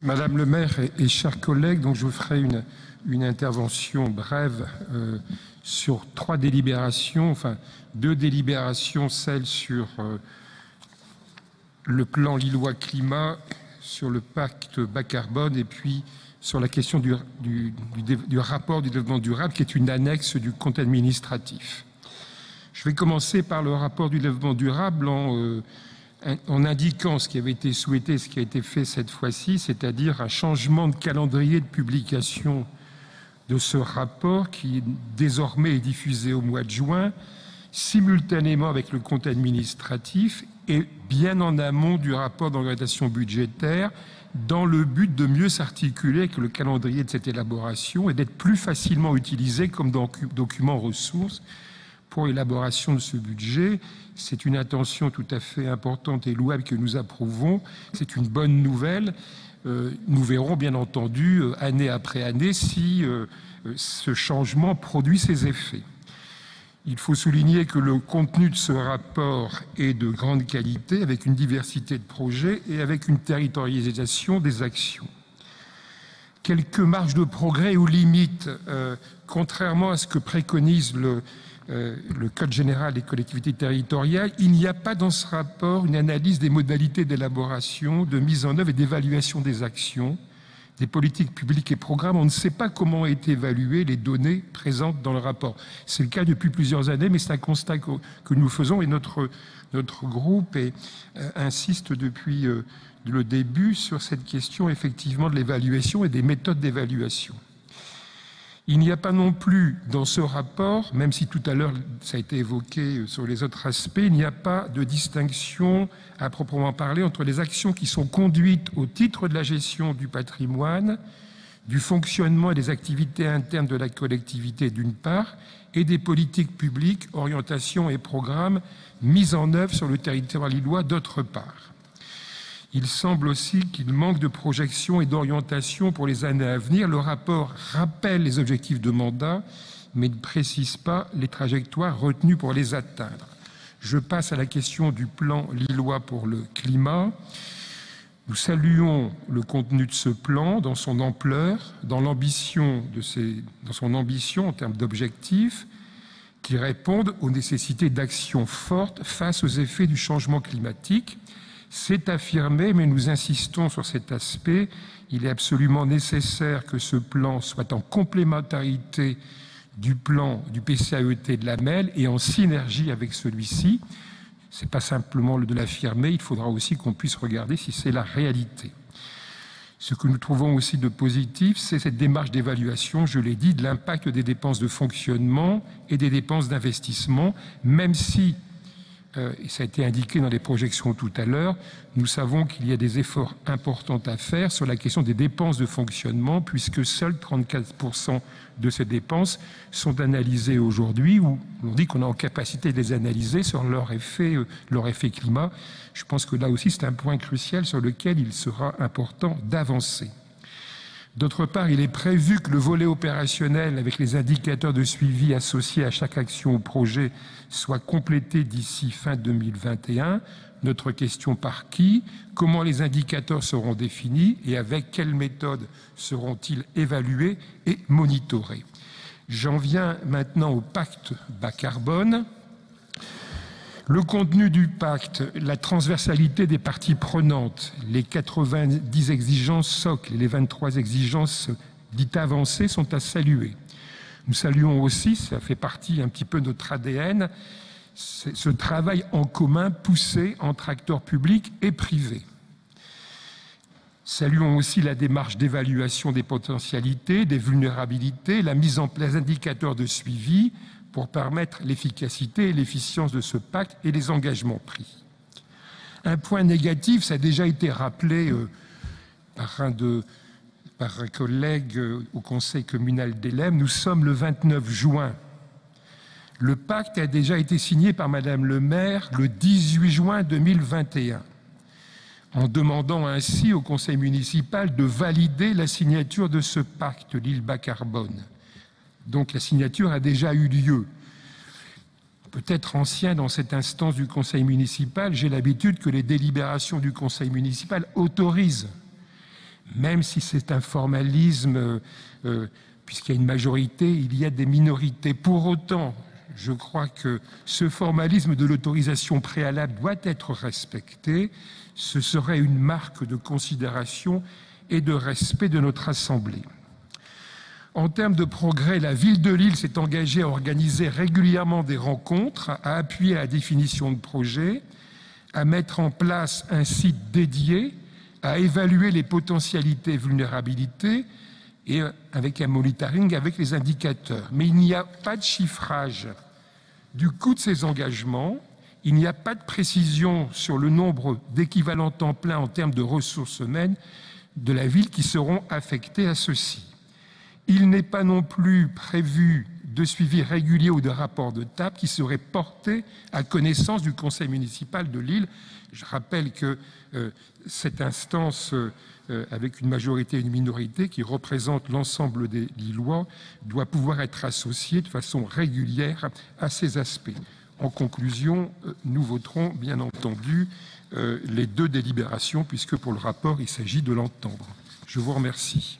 Madame le maire et chers collègues, donc je vous ferai une intervention brève sur 3 délibérations, enfin 2 délibérations, celle sur le plan lillois climat, sur le pacte bas carbone et puis sur la question du rapport du développement durable qui est une annexe du compte administratif. Je vais commencer par le rapport du développement durable en indiquant ce qui avait été souhaité, ce qui a été fait cette fois-ci, c'est-à-dire un changement de calendrier de publication de ce rapport qui désormais est diffusé au mois de juin, simultanément avec le compte administratif et bien en amont du rapport d'orientation budgétaire, dans le but de mieux s'articuler avec le calendrier de cette élaboration et d'être plus facilement utilisé comme document ressources pour l'élaboration de ce budget. C'est une intention tout à fait importante et louable que nous approuvons. C'est une bonne nouvelle. Nous verrons bien entendu, année après année, si ce changement produit ses effets. Il faut souligner que le contenu de ce rapport est de grande qualité, avec une diversité de projets et avec une territorialisation des actions. Quelques marges de progrès ou limites, contrairement à ce que préconise le Code général des collectivités territoriales, il n'y a pas dans ce rapport une analyse des modalités d'élaboration, de mise en œuvre et d'évaluation des actions, des politiques publiques et programmes. On ne sait pas comment ont été évaluées les données présentes dans le rapport. C'est le cas depuis plusieurs années, mais c'est un constat que nous faisons et notre groupe insiste depuis le début sur cette question effectivement de l'évaluation et des méthodes d'évaluation. Il n'y a pas non plus dans ce rapport, même si tout à l'heure ça a été évoqué sur les autres aspects, il n'y a pas de distinction à proprement parler entre les actions qui sont conduites au titre de la gestion du patrimoine, du fonctionnement et des activités internes de la collectivité d'une part, et des politiques publiques, orientations et programmes mis en œuvre sur le territoire lillois d'autre part. Il semble aussi qu'il manque de projection et d'orientation pour les années à venir. Le rapport rappelle les objectifs de mandat, mais ne précise pas les trajectoires retenues pour les atteindre. Je passe à la question du plan lillois pour le climat. Nous saluons le contenu de ce plan dans son ampleur, dans son ambition en termes d'objectifs qui répondent aux nécessités d'actions fortes face aux effets du changement climatique. C'est affirmé, mais nous insistons sur cet aspect. Il est absolument nécessaire que ce plan soit en complémentarité du plan du PCAET de la MEL et en synergie avec celui-ci. Ce n'est pas simplement de l'affirmer, il faudra aussi qu'on puisse regarder si c'est la réalité. Ce que nous trouvons aussi de positif, c'est cette démarche d'évaluation, je l'ai dit, de l'impact des dépenses de fonctionnement et des dépenses d'investissement, même si et ça a été indiqué dans les projections tout à l'heure, nous savons qu'il y a des efforts importants à faire sur la question des dépenses de fonctionnement, puisque seuls 34% de ces dépenses sont analysées aujourd'hui, ou on dit qu'on est en capacité de les analyser sur leur effet climat. Je pense que là aussi, c'est un point crucial sur lequel il sera important d'avancer. D'autre part, il est prévu que le volet opérationnel avec les indicateurs de suivi associés à chaque action ou projet soit complété d'ici fin 2021. Notre question: par qui? Comment les indicateurs seront définis et avec quelle méthode seront-ils évalués et monitorés? J'en viens maintenant au pacte bas carbone. Le contenu du pacte, la transversalité des parties prenantes, les 90 exigences socles et les 23 exigences dites avancées sont à saluer. Nous saluons aussi, ça fait partie un petit peu de notre ADN, ce travail en commun poussé entre acteurs publics et privés. Saluons aussi la démarche d'évaluation des potentialités, des vulnérabilités, la mise en place d'indicateurs de suivi pour permettre l'efficacité et l'efficience de ce pacte et les engagements pris. Un point négatif, ça a déjà été rappelé par un collègue au conseil communal d'Hellemmes, nous sommes le 29 juin. Le pacte a déjà été signé par Madame le maire le 18 juin 2021, en demandant ainsi au conseil municipal de valider la signature de ce pacte, l'île bas carbone. Donc la signature a déjà eu lieu. Peut-être ancien dans cette instance du conseil municipal, j'ai l'habitude que les délibérations du conseil municipal autorisent même si c'est un formalisme, puisqu'il y a une majorité, il y a des minorités. Pour autant, je crois que ce formalisme de l'autorisation préalable doit être respecté. Ce serait une marque de considération et de respect de notre Assemblée. En termes de progrès, la ville de Lille s'est engagée à organiser régulièrement des rencontres, à appuyer la définition de projets, à mettre en place un site dédié, à évaluer les potentialités et vulnérabilités et avec un monitoring avec les indicateurs. Mais il n'y a pas de chiffrage du coût de ces engagements, il n'y a pas de précision sur le nombre d'équivalents temps plein en termes de ressources humaines de la ville qui seront affectés à ceci. Il n'est pas non plus prévu de suivi régulier ou de rapport de table qui serait porté à connaissance du conseil municipal de Lille. Je rappelle que cette instance, avec une majorité et une minorité qui représente l'ensemble des Lillois, doit pouvoir être associée de façon régulière à ces aspects. En conclusion, nous voterons bien entendu les deux délibérations, puisque pour le rapport, il s'agit de l'entendre. Je vous remercie.